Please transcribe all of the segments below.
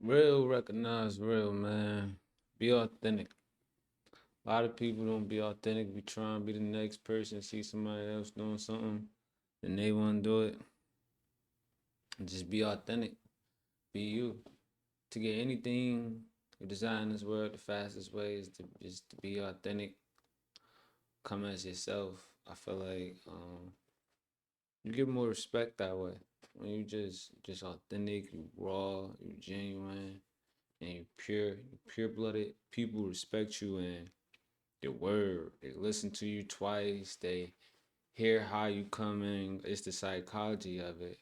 Real, recognize real, man. Be authentic. A lot of people don't be authentic. Be trying to be the next person. See somebody else doing something, and they want to do it. Just be authentic. Be you. To get anything you desire in this world, the fastest way is to just to be authentic. Come as yourself. I feel like you get more respect that way when you just authentic, you raw, you genuine, and you pure blooded. People respect you and your word. They listen to you twice. They hear how you come in. It's the psychology of it,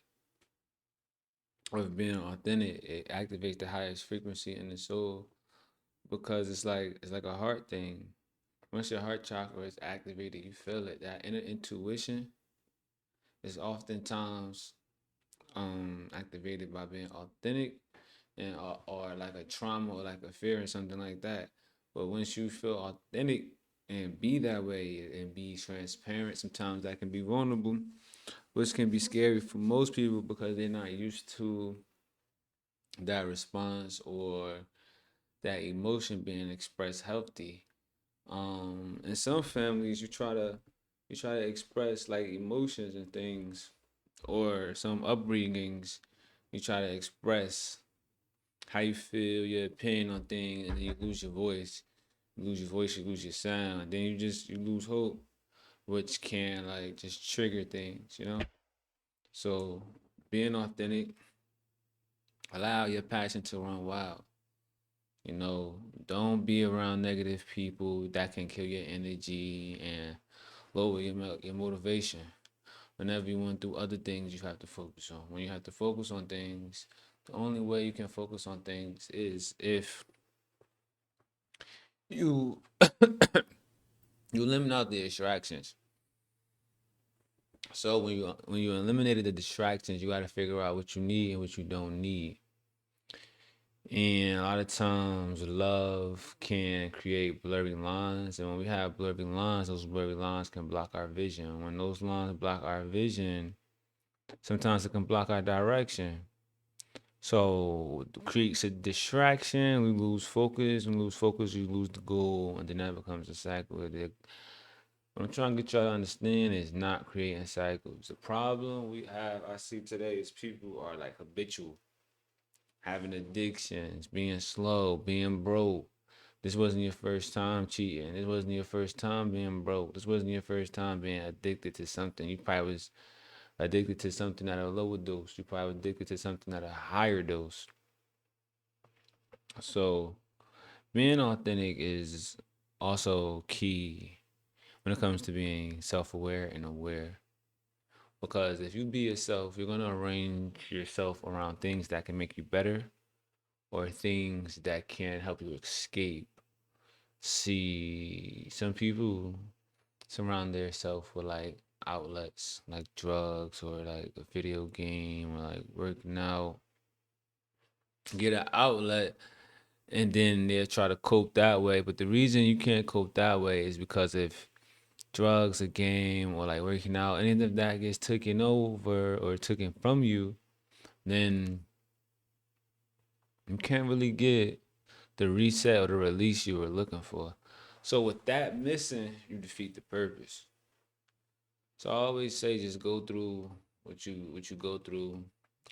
of being authentic. It activates the highest frequency in the soul because it's like a heart thing. Once your heart chakra is activated, you feel it. That inner intuition is oftentimes activated by being authentic and or like a trauma or like a fear or something like that. But once you feel authentic and be that way and be transparent, sometimes that can be vulnerable, which can be scary for most people because they're not used to that response or that emotion being expressed healthy. In some families you try to express like emotions and things, or some upbringings you try to express how you feel, your opinion on things, and then you lose your voice. You lose your voice, you lose your sound, then you lose hope, which can like just trigger things. So being authentic, allow your passion to run wild. You know, don't be around negative people that can kill your energy and lower your motivation. Whenever you want to do other things, you have to focus on. When you have to focus on things, the only way you can focus on things is if you you eliminate out the distractions. So when you eliminated the distractions, you got to figure out what you need and what you don't need. And a lot of times, love can create blurry lines, and when we have blurry lines, those blurry lines can block our vision. When those lines block our vision, sometimes it can block our direction. So it creates a distraction. We lose focus. When we lose focus, you lose the goal, and then that becomes a cycle. What I'm trying to get y'all to understand is not creating cycles. The problem we have, I see today, is people are like habitual, having addictions, being slow, being broke. This wasn't your first time cheating. This wasn't your first time being broke. This wasn't your first time being addicted to something. You probably was addicted to something at a lower dose. You probably was addicted to something at a higher dose. So being authentic is also key when it comes to being self-aware and aware. Because if you be yourself, you're gonna arrange yourself around things that can make you better or things that can help you escape. See, some people surround themselves with like outlets like drugs or like a video game or like working out, get an outlet, and then they'll try to cope that way. But the reason you can't cope that way is because if drugs, a game, or like working out, any of that gets taken over or taken from you, then you can't really get the reset or the release you were looking for. So with that missing, you defeat the purpose. So I always say just go through what you go through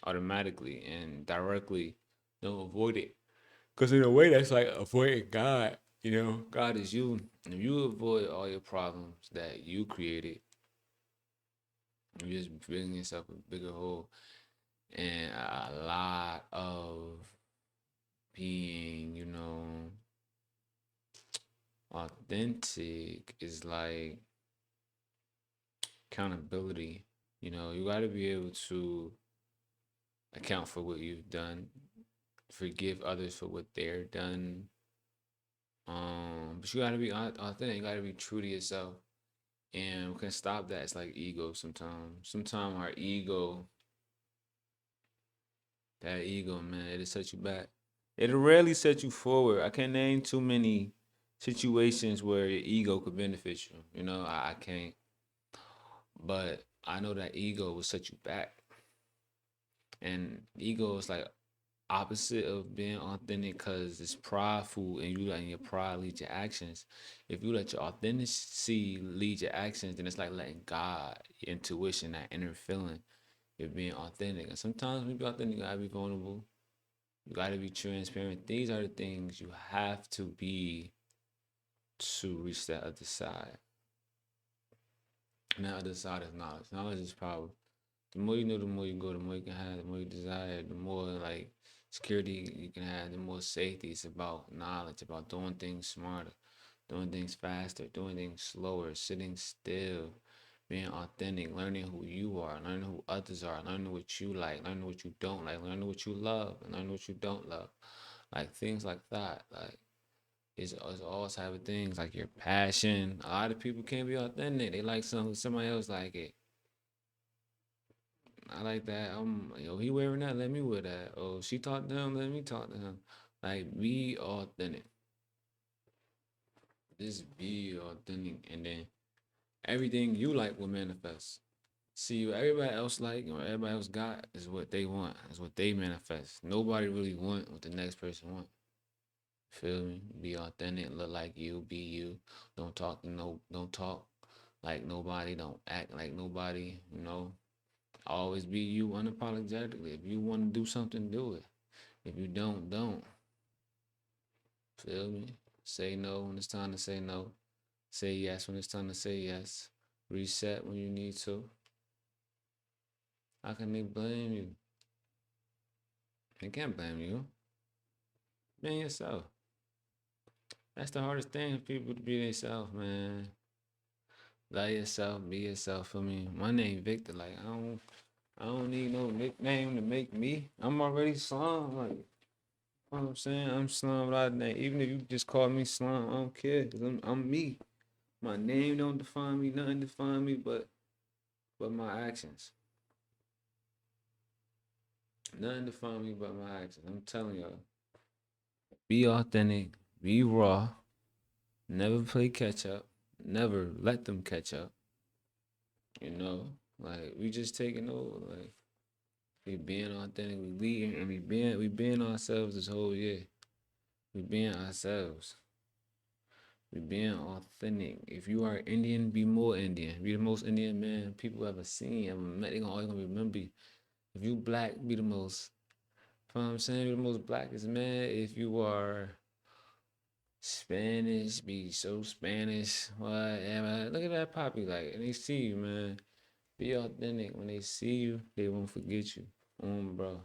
automatically and directly. Don't avoid it. Because in a way that's like avoiding God. God is you. If you avoid all your problems that you created, you're just digging yourself a bigger hole. And a lot of being, authentic is like accountability. You got to be able to account for what you've done, forgive others for what they're done. But you got to be authentic. You got to be true to yourself, and we can stop that. It's like ego sometimes. Sometimes our ego, that ego, man, it'll set you back. It'll rarely set you forward. I can't name too many situations where your ego could benefit you. I can't. But I know that ego will set you back. And ego is like opposite of being authentic because it's prideful and you letting your pride lead your actions. If you let your authenticity lead your actions, then it's like letting God, your intuition, that inner feeling, you're being authentic. And sometimes when you be authentic, you gotta be vulnerable. You gotta be transparent. These are the things you have to be to reach that other side. And that other side is knowledge. Knowledge is power. The more you know, the more you go, the more you can have, the more you desire, the more like security you can have, the more safety. It's about knowledge, about doing things smarter, doing things faster, doing things slower, sitting still, being authentic, learning who you are, learning who others are, learning what you like, learning what you don't like, learning what you love, and learning what you don't love. Like things like that. Like it's all type of things, like your passion. A lot of people can't be authentic. They like something somebody else like it. I like that. Yo, he wearing that, let me wear that. Oh, she talked to him, let me talk to him. Like, be authentic. Just be authentic, and then everything you like will manifest. See, what everybody else like or everybody else got is what they want. Is what they manifest. Nobody really want what the next person want. Feel me? Be authentic. Look like you. Be you. Don't talk. Don't talk like nobody. Don't act like nobody. Always be you unapologetically. If you want to do something, do it. If you don't. Feel me? Say no when it's time to say no. Say yes when it's time to say yes. Reset when you need to. How can they blame you? They can't blame you. Be yourself. That's the hardest thing for people to be themselves, man. Love yourself, be yourself. For me, my name Victor. Like I don't need no nickname to make me. I'm already Slum. Like, you know what I'm saying? I'm Slum without a name. Even if you just call me Slum, I don't care. Cause I'm me. My name don't define me. Nothing define me but my actions. Nothing define me but my actions. I'm telling y'all. Be authentic. Be raw. Never play catch up. Never let them catch up. You know, like we just taking over. Like we being authentic. We leading and we being ourselves this whole year. We being ourselves. We being authentic. If you are Indian, be more Indian. Be the most Indian man people ever seen, ever met. They gonna always gonna remember you. If you black, be the most. You know what I'm saying? Be the most blackest man. If you are Spanish, be so Spanish. Whatever. Look at that poppy like, and they see you, man. Be authentic. When they see you, they won't forget you. Bro.